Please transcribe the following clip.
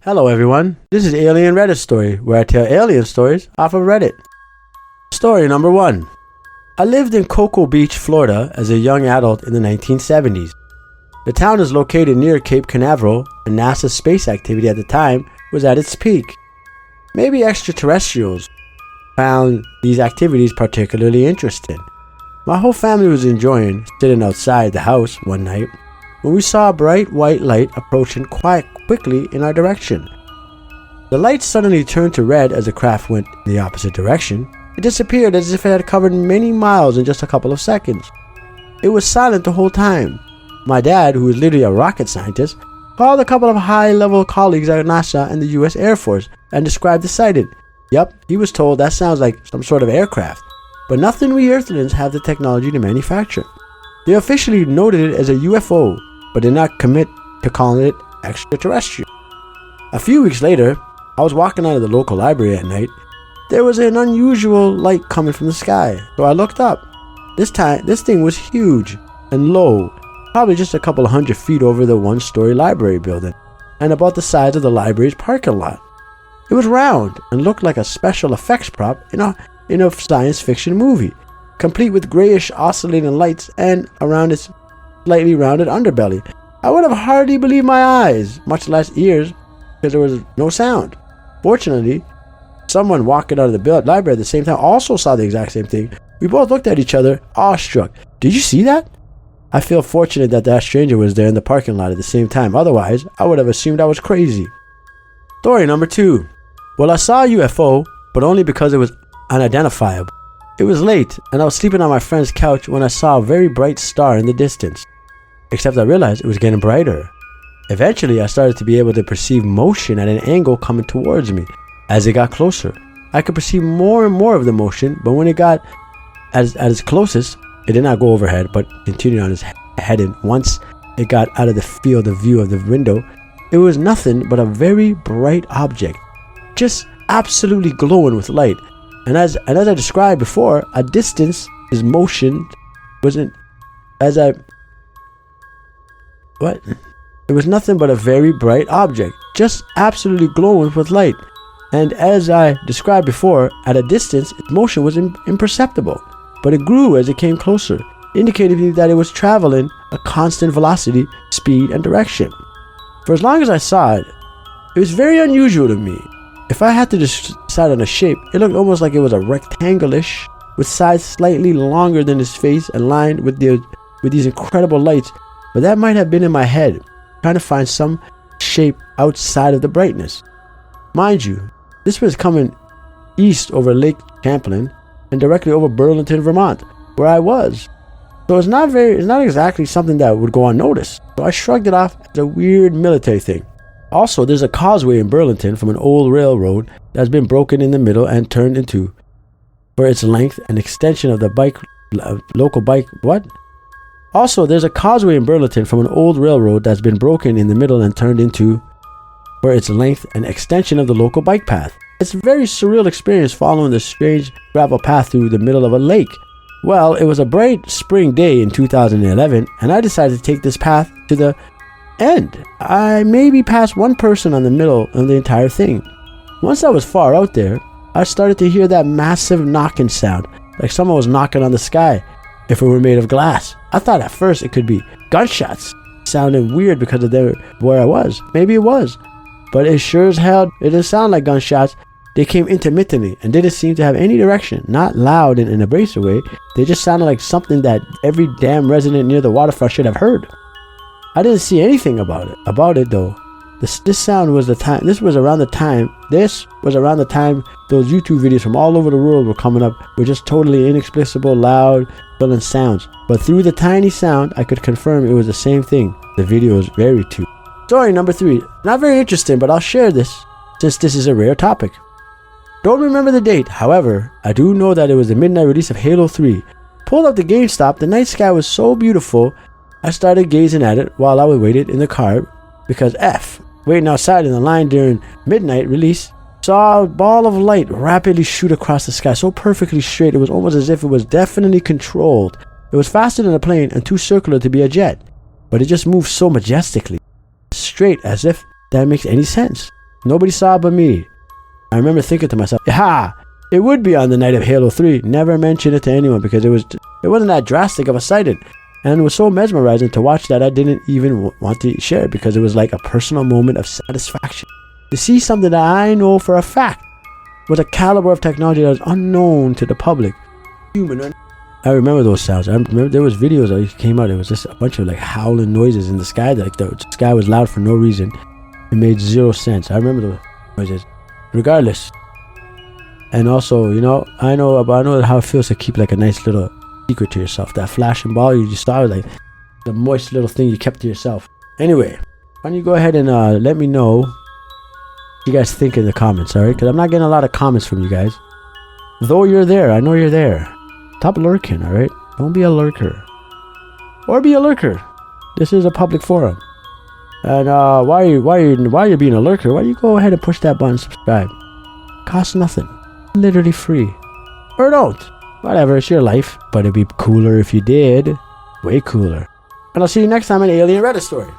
Hello everyone, this is Alien Reddit Story, where I tell alien stories off of Reddit. Story number 1. I lived in Cocoa Beach, Florida as a young adult in the 1970s. The town is located near Cape Canaveral, and NASA's space activity at the time was at its peak. Maybe extraterrestrials found these activities particularly interesting. My whole family was enjoying sitting outside the house one night when we saw a bright white light approaching quite quickly in our direction. The light suddenly turned to red as the craft went in the opposite direction. It disappeared as if it had covered many miles in just a couple of seconds. It was silent the whole time. My dad, who is literally a rocket scientist, called a couple of high-level colleagues at NASA and the US Air Force and described the sighting. Yep, he was told that sounds like some sort of aircraft, but nothing we Earthlings have the technology to manufacture. They officially noted it as a UFO, but did not commit to calling it extraterrestrial. A few weeks later, I was walking out of the local library at night. There was an unusual light coming from the sky, so I looked up. This time, this thing was huge and low, probably just a couple of 100 feet over the one-story library building, and about the size of the library's parking lot. It was round and looked like a special effects prop in a science fiction movie, complete with grayish oscillating lights and around its slightly rounded underbelly. I would have hardly believed my eyes, much less ears, because there was no sound. Fortunately, someone walking out of the library at the same time also saw the exact same thing. We both looked at each other, awestruck. Did you see that? I feel fortunate that stranger was there in the parking lot at the same time. Otherwise, I would have assumed I was crazy. Story number 2. Well, I saw a UFO, but only because it was unidentifiable. It was late, and I was sleeping on my friend's couch when I saw a very bright star in the distance. Except I realized it was getting brighter. Eventually, I started to be able to perceive motion at an angle coming towards me. As it got closer, I could perceive more and more of the motion, but when it got at its closest, it did not go overhead, but continued on its head, and once it got out of the field of view of the window, it was nothing but a very bright object, just absolutely glowing with light. And as I described before, a distance is motion wasn't It was nothing but a very bright object, just absolutely glowing with light. And as I described before, at a distance, its motion was imperceptible, but it grew as it came closer, indicating that it was traveling a constant velocity, speed, and direction. For as long as I saw it, it was very unusual to me. If I had to decide on a shape, it looked almost like it was a rectangle-ish, with sides slightly longer than its face and lined with these incredible lights, but that might have been in my head, trying to find some shape outside of the brightness. Mind you, this was coming east over Lake Champlain and directly over Burlington, Vermont, where I was. So it's not exactly something that would go unnoticed. So I shrugged it off as a weird military thing. Also, there's a causeway in Burlington from an old railroad that's been broken in the middle and turned into, for its length, an extension of the local bike. Also, there's a causeway in Burlington from an old railroad that's been broken in the middle and turned into, for its length, an extension of the local bike path. It's a very surreal experience following the strange gravel path through the middle of a lake. Well, it was a bright spring day in 2011, and I decided to take this path to the end. I maybe passed one person on the middle of the entire thing. Once I was far out there, I started to hear that massive knocking sound, like someone was knocking on the sky if it were made of glass. I thought at first it could be gunshots. It sounded weird because of where I was. Maybe it was. But it sure as hell, it didn't sound like gunshots. They came intermittently and didn't seem to have any direction. Not loud in an abrasive way. They just sounded like something that every damn resident near the waterfront should have heard. I didn't see anything about it though. This sound was This was around the time those YouTube videos from all over the world were coming up with just totally inexplicable, loud, filling sounds. But through the tiny sound, I could confirm it was the same thing the video was very to. Story number 3. Not very interesting, but I'll share this since this is a rare topic. Don't remember the date, however, I do know that it was the midnight release of Halo 3. Pulled up to GameStop, the night sky was so beautiful, I started gazing at it while I waited in the car because waiting outside in the line during midnight release, saw a ball of light rapidly shoot across the sky so perfectly straight it was almost as if it was definitely controlled. It was faster than a plane and too circular to be a jet, but it just moved so majestically, straight as if that makes any sense. Nobody saw it but me. I remember thinking to myself, ha! It would be on the night of Halo 3. Never mention it to anyone because it wasn't that drastic of a sighting. And it was so mesmerizing to watch that I didn't even want to share it because it was like a personal moment of satisfaction. To see something that I know for a fact was a caliber of technology that was unknown to the public. I remember those sounds. I remember there was videos that came out. It was just a bunch of like howling noises in the sky. Like the sky was loud for no reason. It made zero sense. I remember those noises. Regardless. And also, you know, I know how it feels to keep like a nice little secret to yourself. That flashing ball you just saw, like the moist little thing you kept to yourself. Anyway, why don't you go ahead and let me know what you guys think in the comments, alright? Because I'm not getting a lot of comments from you guys. Though you're there, I know you're there. Stop lurking, alright? Don't be a lurker. Or be a lurker. This is a public forum. And why you being a lurker? Why don't you go ahead and push that button, subscribe? Costs nothing. Literally free. Or don't. Whatever, it's your life. But it'd be cooler if you did. Way cooler. And I'll see you next time on Alien Reddit Story.